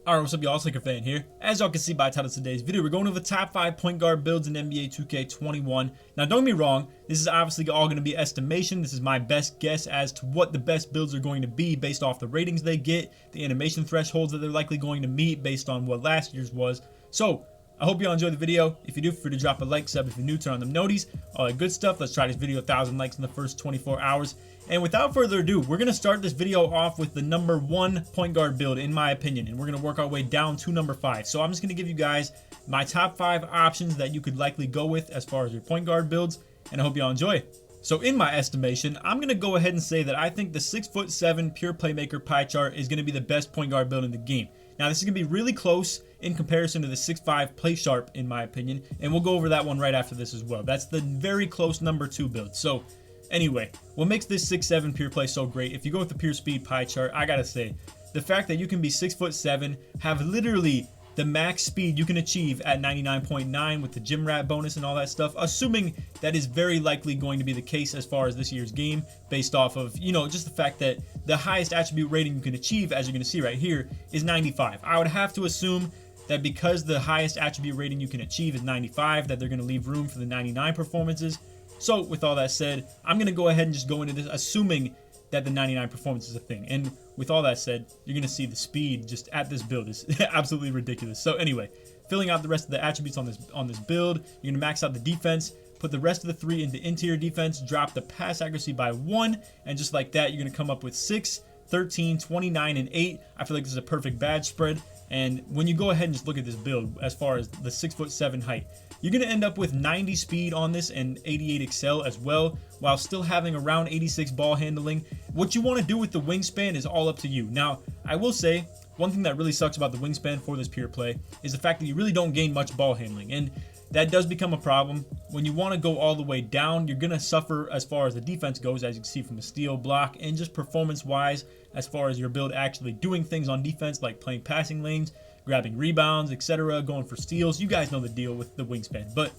Alright, what's up y'all, it's LakerFan here. As y'all can see by the title of today's video, we're going over the top 5 point guard builds in NBA 2K21. Now don't get me wrong, this is obviously all going to be estimation. This is my best guess as to what the best builds are going to be based off the ratings they get, the animation thresholds that they're likely going to meet based on what last year's was. So, I hope y'all enjoyed the video. If you do, feel free to drop a like, sub if you're new, turn on them noties, all that good stuff. Let's try this video 1,000 likes in the first 24 hours. And without further ado, we're going to start this video off with the number 1 point guard build, in my opinion. And we're going to work our way down to number 5. So I'm just going to give you guys my top 5 options that you could likely go with as far as your point guard builds. And I hope y'all enjoy. So in my estimation, I'm going to go ahead and say that I think the 6'7" pure playmaker pie chart is going to be the best point guard build in the game. Now this is going to be really close in comparison to the 6'5" PlaySharp, in my opinion. And we'll go over that one right after this as well. That's the very close number 2 build. So anyway, what makes this 6'7" pure play so great? If you go with the pure speed pie chart, I gotta say, the fact that you can be 6'7", have literally the max speed you can achieve at 99.9 with the gym rat bonus and all that stuff, assuming that is very likely going to be the case as far as this year's game, based off of, you know, just the fact that the highest attribute rating you can achieve, as you're going to see right here, is 95. I would have to assume that because the highest attribute rating you can achieve is 95, that they're going to leave room for the 99 performances. So with all that said, I'm going to go ahead and just go into this assuming that the 99 performance is a thing. And with all that said, you're going to see the speed just at this build is absolutely ridiculous. So anyway, filling out the rest of the attributes on this build, you're going to max out the defense, put the rest of the 3 into interior defense, drop the pass accuracy by 1, and just like that, you're going to come up with 6, 13, 29, and 8. I feel like this is a perfect badge spread. And when you go ahead and just look at this build as far as the 6'7" height, you're going to end up with 90 speed on this and 88 XL as well, while still having around 86 ball handling. What you want to do with the wingspan is all up to you. Now, I will say, one thing that really sucks about the wingspan for this pure play is the fact that you really don't gain much ball handling. And that does become a problem. When you want to go all the way down, you're going to suffer as far as the defense goes, as you can see from the steal, block, and just performance-wise as far as your build actually doing things on defense, like playing passing lanes, grabbing rebounds, etc., going for steals. You guys know the deal with the wingspan. But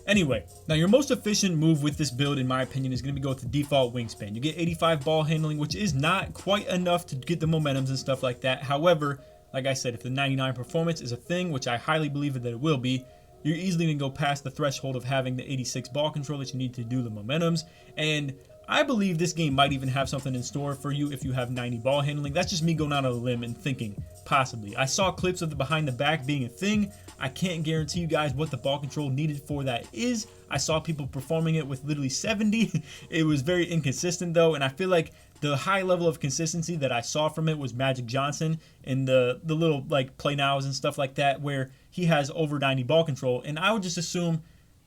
anyway, now your most efficient move with this build, in my opinion, is going to be go with the default wingspan. You get 85 ball handling, which is not quite enough to get the momentums and stuff like that. However, like I said, if the 99 performance is a thing, which I highly believe that it will be, you're easily going to go past the threshold of having the 86 ball control that you need to do the momentums. And I believe this game might even have something in store for you if you have 90 ball handling. That's just me going out on a limb and thinking, possibly. I saw clips of the behind the back being a thing. I can't guarantee you guys what the ball control needed for that is. I saw people performing it with literally 70. It was very inconsistent though, and I feel like the high level of consistency that I saw from it was Magic Johnson in the little like play nows and stuff like that, where he has over 90 ball control. And I would just assume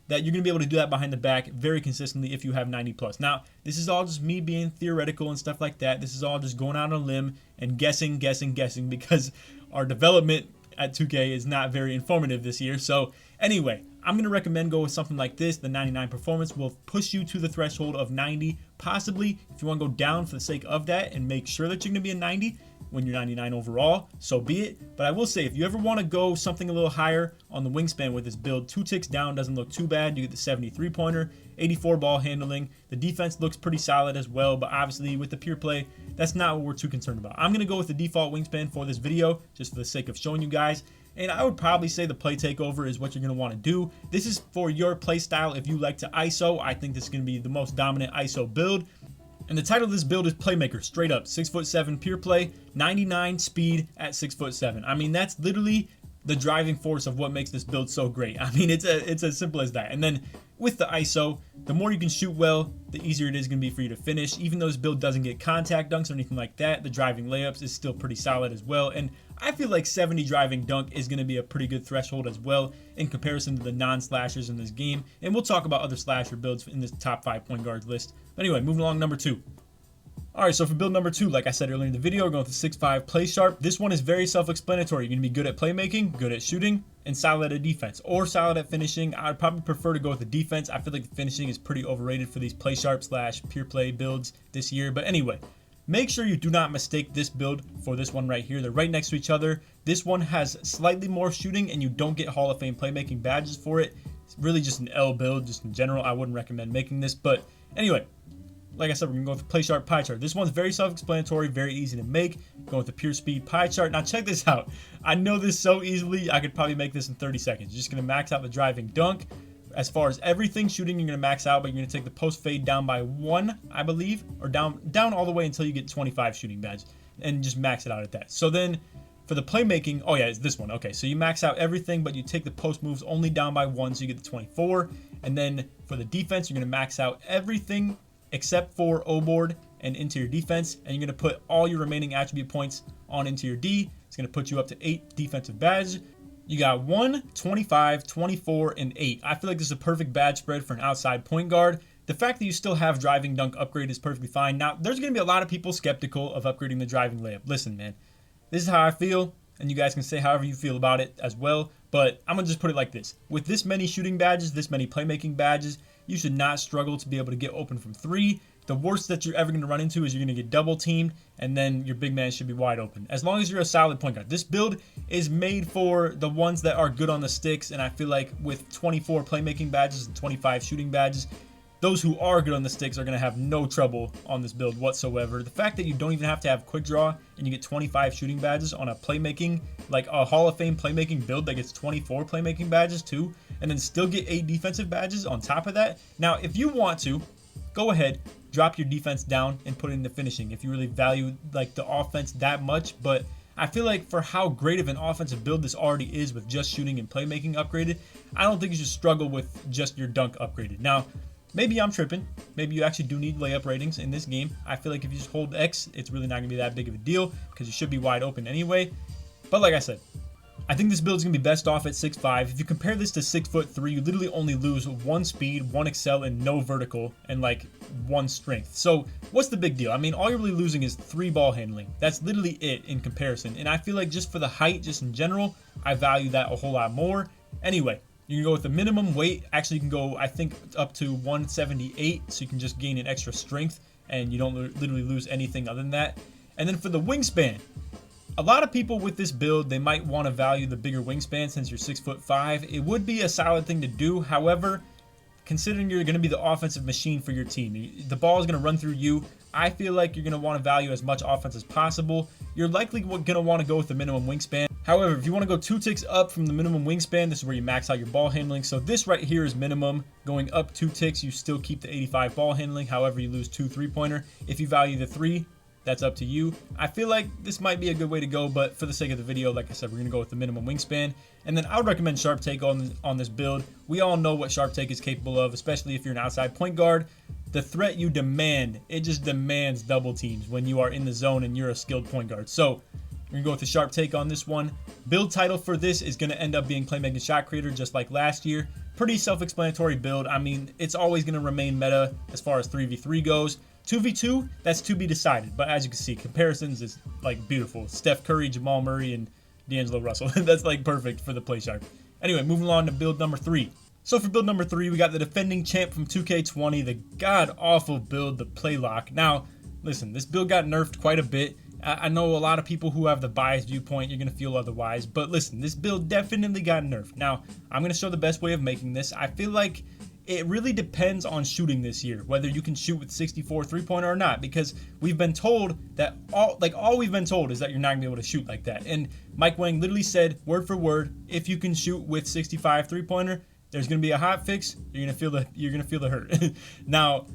that you're going to be able to do that behind the back very consistently if you have 90 plus. Now, this is all just me being theoretical and stuff like that. This is all just going out on a limb and guessing because our development at 2K is not very informative this year. So anyway, I'm going to recommend go with something like this. The 99 performance will push you to the threshold of 90. Possibly, if you want to go down for the sake of that and make sure that you're going to be a 90 when you're 99 overall, so be it. But I will say, if you ever want to go something a little higher on the wingspan with this build, 2 ticks down doesn't look too bad. You get the 73 pointer, 84 ball handling. The defense looks pretty solid as well, but obviously with the pure play, that's not what we're too concerned about. I'm going to go with the default wingspan for this video, just for the sake of showing you guys. And I would probably say the play takeover is what you're going to want to do. This is for your play style. If you like to ISO, I think this is going to be the most dominant ISO build. And the title of this build is Playmaker, straight up. 6'7" pure play, 99 speed at 6'7". I mean, that's literally the driving force of what makes this build so great. I mean, it's as simple as that. And then with the ISO, the more you can shoot well, the easier it is going to be for you to finish. Even though this build doesn't get contact dunks or anything like that, the driving layups is still pretty solid as well. And I feel like 70 driving dunk is going to be a pretty good threshold as well in comparison to the non-slashers in this game. And we'll talk about other slasher builds in this top 5 point guards list. But anyway, moving along, number 2. Alright, so for build number 2, like I said earlier in the video, we're going with the 6'5" PlaySharp. This one is very self-explanatory. You're going to be good at playmaking, good at shooting, and solid at defense, or solid at finishing. I would probably prefer to go with the defense. I feel like the finishing is pretty overrated for these PlaySharp / pure play builds this year. But anyway, make sure you do not mistake this build for this one right here. They're right next to each other. This one has slightly more shooting, and you don't get Hall of Fame playmaking badges for it. It's really just an L build, just in general. I wouldn't recommend making this, but anyway. like I said, we're gonna go with the PlaySharp pie chart. This one's very self-explanatory, very easy to make. Going with the pure speed pie chart. Now check this out. I know this so easily. I could probably make this in 30 seconds. You're just gonna max out the driving dunk. As far as everything shooting, you're gonna max out, but you're gonna take the post fade down by 1, I believe, or down all the way until you get 25 shooting badge, and just max it out at that. So then for the playmaking, oh yeah, it's this one. Okay, so you max out everything, but you take the post moves only down by 1, so you get the 24. And then for the defense, you're gonna max out everything except for O board and into your defense, and you're gonna put all your remaining attribute points on into your D. It's gonna put you up to 8 defensive badges. You got 1, 25, 24, and 8. I feel like this is a perfect badge spread for an outside point guard. The fact that you still have driving dunk upgrade is perfectly fine. Now, there's going to be a lot of people skeptical of upgrading the driving layup. Listen, man, this is how I feel, and you guys can say however you feel about it as well, but I'm going to just put it like this. With this many shooting badges, this many playmaking badges, you should not struggle to be able to get open from 3. The worst that you're ever going to run into is you're going to get double teamed, and then your big man should be wide open. As long as you're a solid point guard. This build is made for the ones that are good on the sticks, and I feel like with 24 playmaking badges and 25 shooting badges, those who are good on the sticks are going to have no trouble on this build whatsoever. The fact that you don't even have to have quick draw and you get 25 shooting badges on a playmaking, like a Hall of Fame playmaking build that gets 24 playmaking badges too, and then still get 8 defensive badges on top of that. Now, if you want to, go ahead, drop your defense down and put it into finishing if you really value like the offense that much. But I feel like for how great of an offensive build this already is with just shooting and playmaking upgraded, I don't think you should struggle with just your dunk upgraded. Now, maybe I'm tripping. Maybe you actually do need layup ratings in this game. I feel like if you just hold X, it's really not going to be that big of a deal because you should be wide open anyway. But like I said, I think this build is going to be best off at 6'5". If you compare this to 6'3", you literally only lose 1 speed, 1 excel, and no vertical, and like 1 strength. So what's the big deal? I mean, all you're really losing is 3 ball handling. That's literally it in comparison. And I feel like just for the height, just in general, I value that a whole lot more. Anyway, you can go with the minimum weight. Actually, you can go, I think, up to 178, so you can just gain an extra strength, and you don't literally lose anything other than that. And then for the wingspan, a lot of people with this build, they might want to value the bigger wingspan since you're 6'5". It would be a solid thing to do. However, considering you're going to be the offensive machine for your team, the ball is going to run through you. I feel like you're going to want to value as much offense as possible. You're likely going to want to go with the minimum wingspan. However, if you want to go 2 ticks up from the minimum wingspan, this is where you max out your ball handling. So this right here is minimum. Going up 2 ticks, you still keep the 85 ball handling. However, you lose 2 3-pointer. If you value the 3, that's up to you. I feel like this might be a good way to go, but for the sake of the video, like I said, we're going to go with the minimum wingspan. And then I would recommend Sharp Take on this build. We all know what Sharp Take is capable of, especially if you're an outside point guard. The threat you demand, it just demands double teams when you are in the zone and you're a skilled point guard. So we're going to go with the Sharp Take on this one. Build title for this is going to end up being Playmaking Shot Creator, just like last year. Pretty self-explanatory build. I mean, it's always going to remain meta as far as 3v3 goes. 2v2, that's to be decided. But as you can see, comparisons is like beautiful. Steph Curry, Jamal Murray, and D'Angelo Russell. That's like perfect for the PlaySharp. Anyway, moving on to build number 3. So for build number 3, we got the defending champ from 2K20, the god-awful build, the Playlock. Now, listen, this build got nerfed quite a bit. I know a lot of people who have the biased viewpoint, you're going to feel otherwise. But listen, this build definitely got nerfed. Now, I'm going to show the best way of making this. I feel like it really depends on shooting this year, whether you can shoot with 64 3-pointer or not, because we've been told that all we've been told is that you're not gonna be able to shoot like that. And Mike Wang literally said, word for word, if you can shoot with 65 3-pointer, there's gonna be a hot fix. You're gonna feel the hurt. Now,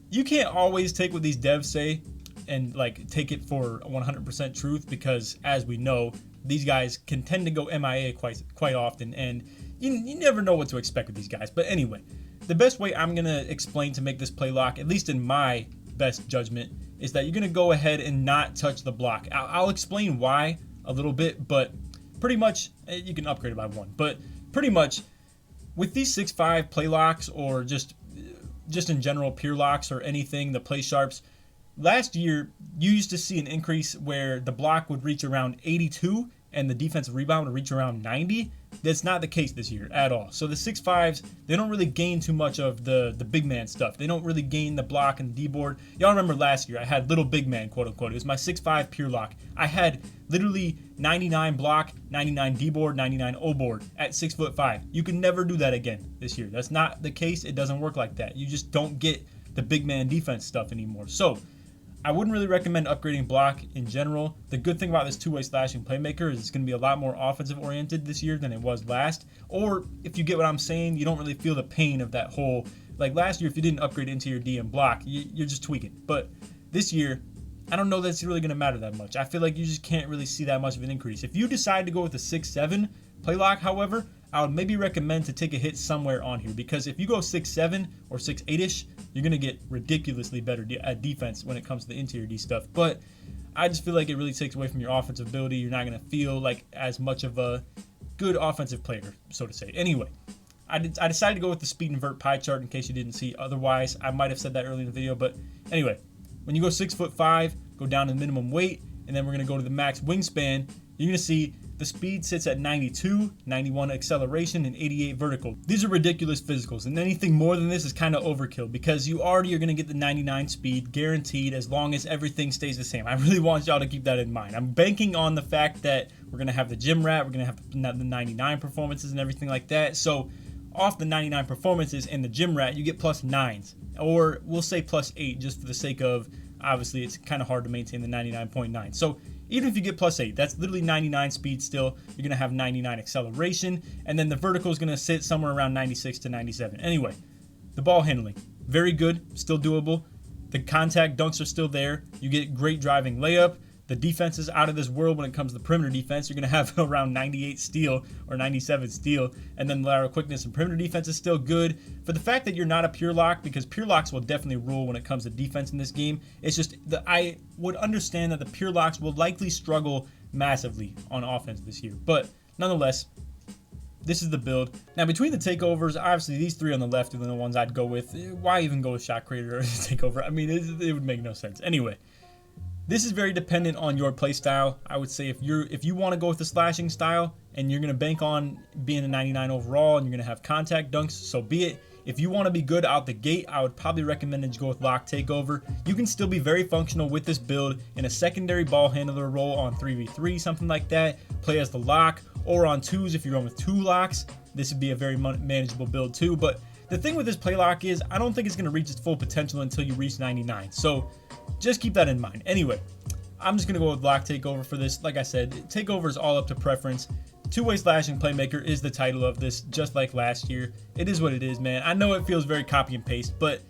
you can't always take what these devs say and like take it for 100% truth, because as we know, these guys can tend to go MIA quite often, and you never know what to expect with these guys. But anyway, the best way I'm going to explain to make this play lock, at least in my best judgment, is that you're going to go ahead and not touch the block. I'll explain why a little bit, but pretty much, you can upgrade it by 1. But pretty much, with these 6'5 play locks, or just in general pure locks or anything, the play sharps, last year, you used to see an increase where the block would reach around 82 and the defensive rebound would reach around 90. That's not the case this year at all. So the 6'5s, they don't really gain too much of the big man stuff. They don't really gain the block and the D-board. Y'all remember last year, I had little big man, quote unquote. It was my 6'5 pure lock. I had literally 99 block, 99 D-board, 99 O-board at 6'5". You can never do that again this year. That's not the case. It doesn't work like that. You just don't get the big man defense stuff anymore. So I wouldn't really recommend upgrading block in general. The good thing about this two-way slashing playmaker is it's going to be a lot more offensive oriented this year than it was last. Or if you get what I'm saying, you don't really feel the pain of that whole, like last year if you didn't upgrade into your D and block, you're just tweaking. But this year, I don't know that's really going to matter that much. I feel like you just can't really see that much of an increase. If you decide to go with a 6-7 play lock, however, I would maybe recommend to take a hit somewhere on here, because if you go 6-7 or 6-8ish, you're going to get ridiculously better at defense when it comes to the interior D stuff. But I just feel like it really takes away from your offensive ability. You're not going to feel like as much of a good offensive player, so to say. Anyway, I decided to go with the speed invert pie chart in case you didn't see otherwise. I might have said that earlier in the video, but anyway, when you go 6'5", go down to the minimum weight, and then we're going to go to the max wingspan, you're going to see the speed sits at 92, 91 acceleration, and 88 vertical. These are ridiculous physicals, and anything more than this is kind of overkill, because you already are going to get the 99 speed guaranteed as long as everything stays the same. I really want y'all to keep that in mind. I'm banking on the fact that we're going to have the gym rat, we're going to have the 99 performances and everything like that. So off the 99 performances and the gym rat, you get +9s, or we'll say +8 just for the sake of, obviously it's kind of hard to maintain the 99.9. So even if you get +8, that's literally 99 speed still. You're going to have 99 acceleration, and then the vertical is going to sit somewhere around 96 to 97. Anyway, the ball handling, very good, still doable. The contact dunks are still there. You get great driving layup. The defense is out of this world when it comes to the perimeter defense. You're going to have around 98 steal or 97 steal. And then lateral quickness and perimeter defense is still good. For the fact that you're not a pure lock, because pure locks will definitely rule when it comes to defense in this game. It's just that I would understand that the pure locks will likely struggle massively on offense this year. But nonetheless, this is the build. Now, between the takeovers, obviously these three on the left are the ones I'd go with. Why even go with shot creator or takeover? I mean, it would make no sense. Anyway, this is very dependent on your play style. I would say if you want to go with the slashing style and you're going to bank on being a 99 overall and you're going to have contact dunks, so be it. If you want to be good out the gate, I would probably recommend that you go with lock takeover. You can still be very functional with this build in a secondary ball handler role on 3v3, something like that. Play as the lock, or on 2s if you're going with 2 locks. This would be a very manageable build too. But the thing with this play lock is I don't think it's going to reach its full potential until you reach 99. So just keep that in mind. Anyway, I'm just going to go with lock takeover for this. Like I said, takeover is all up to preference. Two-way slashing playmaker is the title of this, just like last year. It is what it is, man. I know it feels very copy and paste, but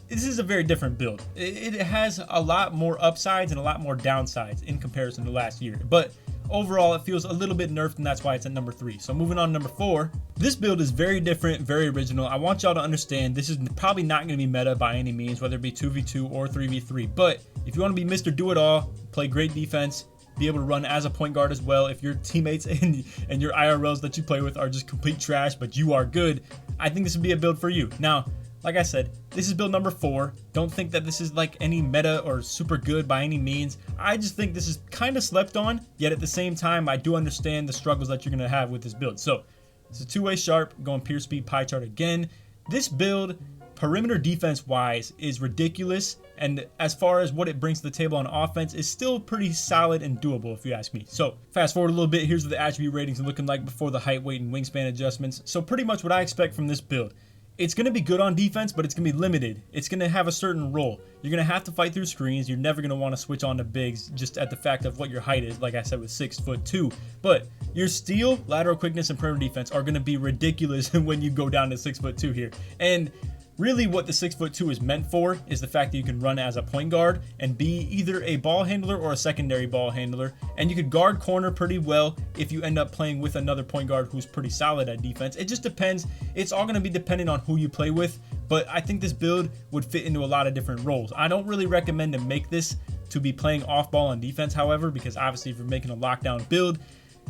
this is a very different build. It has a lot more upsides and a lot more downsides in comparison to last year. But overall, it feels a little bit nerfed, and that's why it's at number 3. So moving on to number 4. This build is very different, very original. I want y'all to understand this is probably not going to be meta by any means, whether it be 2v2 or 3v3. But if you want to be Mr. Do-It-All, play great defense, be able to run as a point guard as well. If your teammates and your IRLs that you play with are just complete trash, but you are good, I think this would be a build for you. Now, like I said, this is build number 4. Don't think that this is like any meta or super good by any means. I just think this is kind of slept on, yet at the same time, I do understand the struggles that you're going to have with this build. So it's a two-way sharp, going pure speed pie chart again. This build, perimeter defense wise, is ridiculous, and as far as what it brings to the table on offense, is still pretty solid and doable if you ask me. So fast forward a little bit, here's what the attribute ratings are looking like before the height, weight, and wingspan adjustments. So pretty much what I expect from this build. It's going to be good on defense, but it's going to be limited. It's going to have a certain role. You're going to have to fight through screens. You're never going to want to switch on to bigs just at the fact of what your height is, like I said, with 6'2". But your steal, lateral quickness, and perimeter defense are going to be ridiculous when you go down to 6'2" here. And really what the 6'2" is meant for is the fact that you can run as a point guard and be either a ball handler or a secondary ball handler. And you could guard corner pretty well if you end up playing with another point guard who's pretty solid at defense. It just depends. It's all going to be dependent on who you play with. But I think this build would fit into a lot of different roles. I don't really recommend to make this to be playing off ball on defense, however, because obviously if you're making a lockdown build,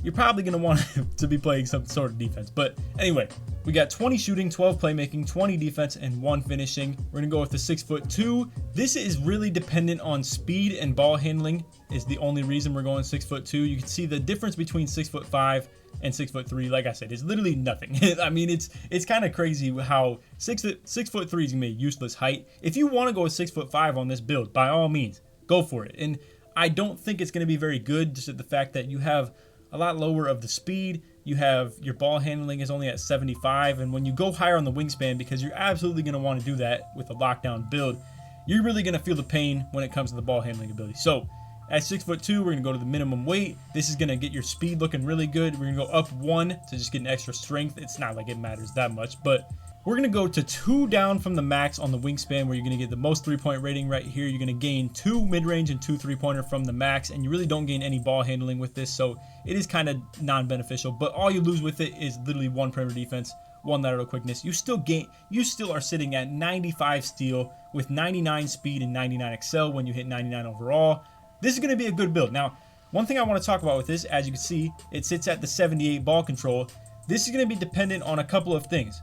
you're probably going to want to be playing some sort of defense. But anyway, we got 20 shooting, 12 playmaking, 20 defense, and 1 finishing. We're going to go with the 6'2". This is really dependent on speed and ball handling is the only reason we're going 6'2". You can see the difference between 6'5" and 6'3", like I said, is literally nothing. I mean, it's kind of crazy how 6'3" is going to be a useless height. If you want to go with 6'5" on this build, by all means, go for it. And I don't think it's going to be very good, just at the fact that you have a lot lower of the speed. You have your ball handling is only at 75, and when you go higher on the wingspan, because you're absolutely going to want to do that with a lockdown build, you're really going to feel the pain when it comes to the ball handling ability. So at 6'2", we're going to go to the minimum weight. This is going to get your speed looking really good. We're going to go up 1 to just get an extra strength. It's not like it matters that much, but we're going to go to 2 down from the max on the wingspan, where you're going to get the most 3-point rating right here. You're going to gain 2 mid-range and 2 3-pointer from the max, and you really don't gain any ball handling with this, so it is kind of non-beneficial. But all you lose with it is literally 1 perimeter defense, 1 lateral quickness. You still are sitting at 95 steal with 99 speed and 99 XL when you hit 99 overall. This is going to be a good build. Now, one thing I want to talk about with this, as you can see, it sits at the 78 ball control. This is going to be dependent on a couple of things.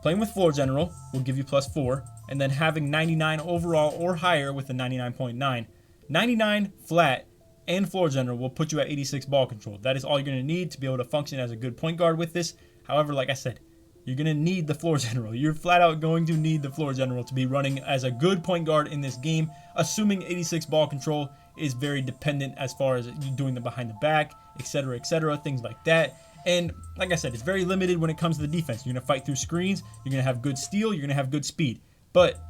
Playing with floor general will give you +4, and then having 99 overall or higher with a 99.9. 99 flat and floor general will put you at 86 ball control. That is all you're going to need to be able to function as a good point guard with this. However, like I said, you're going to need the floor general. You're flat out going to need the floor general to be running as a good point guard in this game, assuming 86 ball control is very dependent as far as you doing the behind the back, etc., things like that. And like I said, it's very limited when it comes to the defense. You're going to fight through screens, you're going to have good steal, you're going to have good speed, but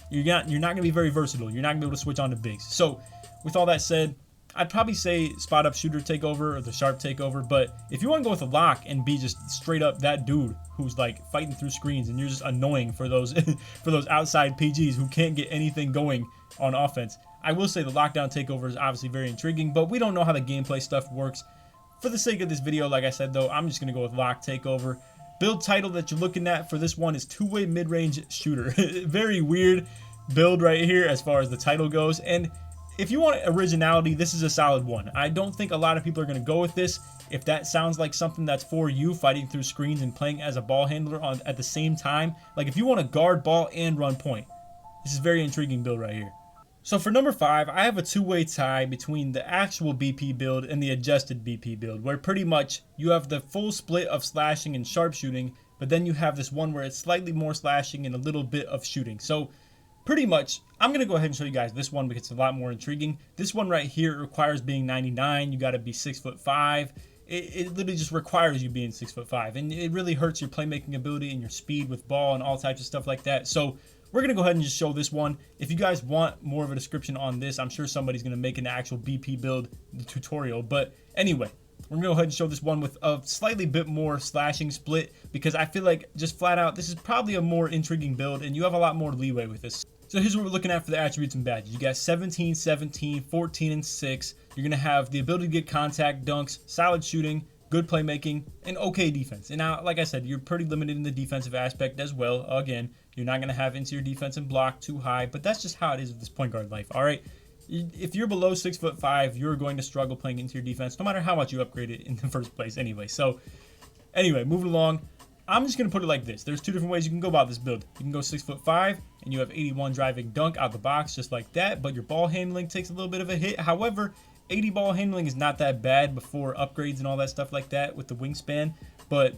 you're not going to be very versatile. You're not going to be able to switch on to bigs. So with all that said, I'd probably say spot up shooter takeover or the sharp takeover. But if you want to go with a lock and be just straight up that dude who's like fighting through screens and you're just annoying for those for those outside PGs who can't get anything going on offense, I will say the lockdown takeover is obviously very intriguing, but we don't know how the gameplay stuff works. For the sake of this video, like I said though, I'm just going to go with lock takeover. Build title that you're looking at for this one is two-way mid-range shooter. Very weird build right here as far as the title goes. And if you want originality, this is a solid one. I don't think a lot of people are going to go with this. If that sounds like something that's for you, fighting through screens and playing as a ball handler at the same time, like if you want to guard ball and run point, this is a very intriguing build right here. So for number 5, I have a two-way tie between the actual BP build and the adjusted BP build, where pretty much you have the full split of slashing and sharpshooting, but then you have this one where it's slightly more slashing and a little bit of shooting. So pretty much, I'm going to go ahead and show you guys this one because it's a lot more intriguing. This one right here requires being 99. You got to be 6'5". It literally just requires you being 6'5", and it really hurts your playmaking ability and your speed with ball and all types of stuff like that. So we're going to go ahead and just show this one. If you guys want more of a description on this, I'm sure somebody's going to make an actual BP build tutorial. But anyway, we're going to go ahead and show this one with a slightly bit more slashing split, because I feel like just flat out, this is probably a more intriguing build and you have a lot more leeway with this. So here's what we're looking at for the attributes and badges. You got 17, 17, 14, and 6. You're going to have the ability to get contact, dunks, solid shooting, good playmaking, and okay defense. And now, like I said, you're pretty limited in the defensive aspect as well. Again, you're not going to have interior defense and block too high, but that's just how it is with this point guard life, all right? If you're below 6'5", you're going to struggle playing interior defense, no matter how much you upgrade it in the first place anyway. So anyway, moving along. I'm just going to put it like this. There's two different ways you can go about this build. You can go 6'5", and you have 81 driving dunk out the box just like that, but your ball handling takes a little bit of a hit. However, 80 ball handling is not that bad before upgrades and all that stuff like that with the wingspan. But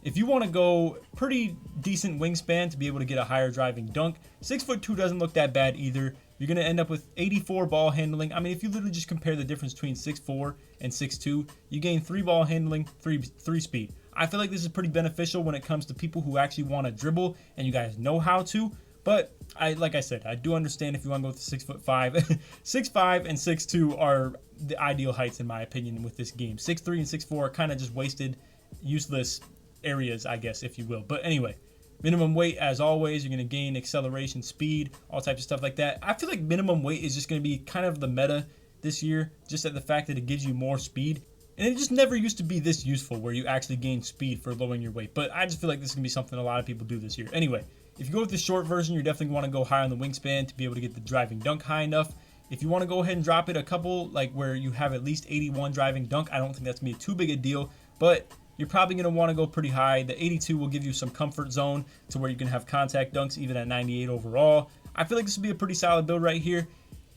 if you want to go pretty decent wingspan to be able to get a higher driving dunk, 6'2" doesn't look that bad either. You're going to end up with 84 ball handling. I mean, if you literally just compare the difference between 6'4" and 6'2", you gain 3 ball handling, 3 speed. I feel like this is pretty beneficial when it comes to people who actually want to dribble and you guys know how to. But like I said, I do understand if you want to go with the 6'5". 6'5" and 6'2" are the ideal heights in my opinion with this game. 6'3" and 6'4" are kind of just wasted, useless areas, I guess, if you will. But anyway, minimum weight, as always, you're going to gain acceleration, speed, all types of stuff like that. I feel like minimum weight is just going to be kind of the meta this year, just at the fact that it gives you more speed. And it just never used to be this useful where you actually gain speed for lowering your weight. But I just feel like this is going to be something a lot of people do this year. Anyway, if you go with the short version, you're definitely want to go high on the wingspan to be able to get the driving dunk high enough. If you want to go ahead and drop it a couple, like where you have at least 81 driving dunk, I don't think that's going to be too big a deal. But you're probably going to want to go pretty high. The 82 will give you some comfort zone to where you can have contact dunks even at 98 overall. I feel like this would be a pretty solid build right here.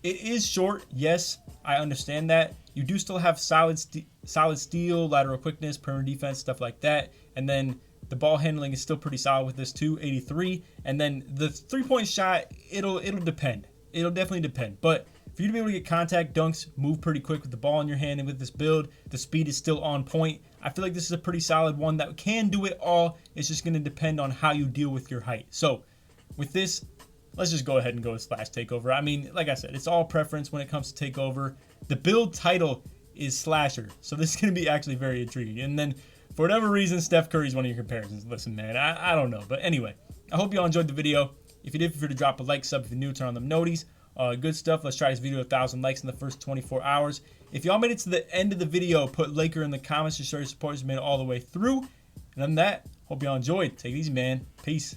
It is short, yes, I understand that. You do still have solid steal, lateral quickness, perimeter defense, stuff like that. And then the ball handling is still pretty solid with this too, 83. And then the 3-point shot, it'll depend. It'll definitely depend. But for you to be able to get contact dunks, move pretty quick with the ball in your hand and with this build, the speed is still on point. I feel like this is a pretty solid one that can do it all. It's just going to depend on how you deal with your height. So with this, let's just go ahead and go with slash takeover. I mean, like I said, it's all preference when it comes to takeover. The build title is slasher, so this is going to be actually very intriguing. And then for whatever reason, Steph Curry is one of your comparisons. Listen, man, I don't know. But anyway, I hope you all enjoyed the video. If you did, feel free to drop a like, sub if you're new, turn on them noties. Good stuff. Let's try this video 1,000 likes in the first 24 hours. If y'all made it to the end of the video, put Laker in the comments to show your support. You made it all the way through. And other than that, hope y'all enjoyed. Take it easy, man. Peace.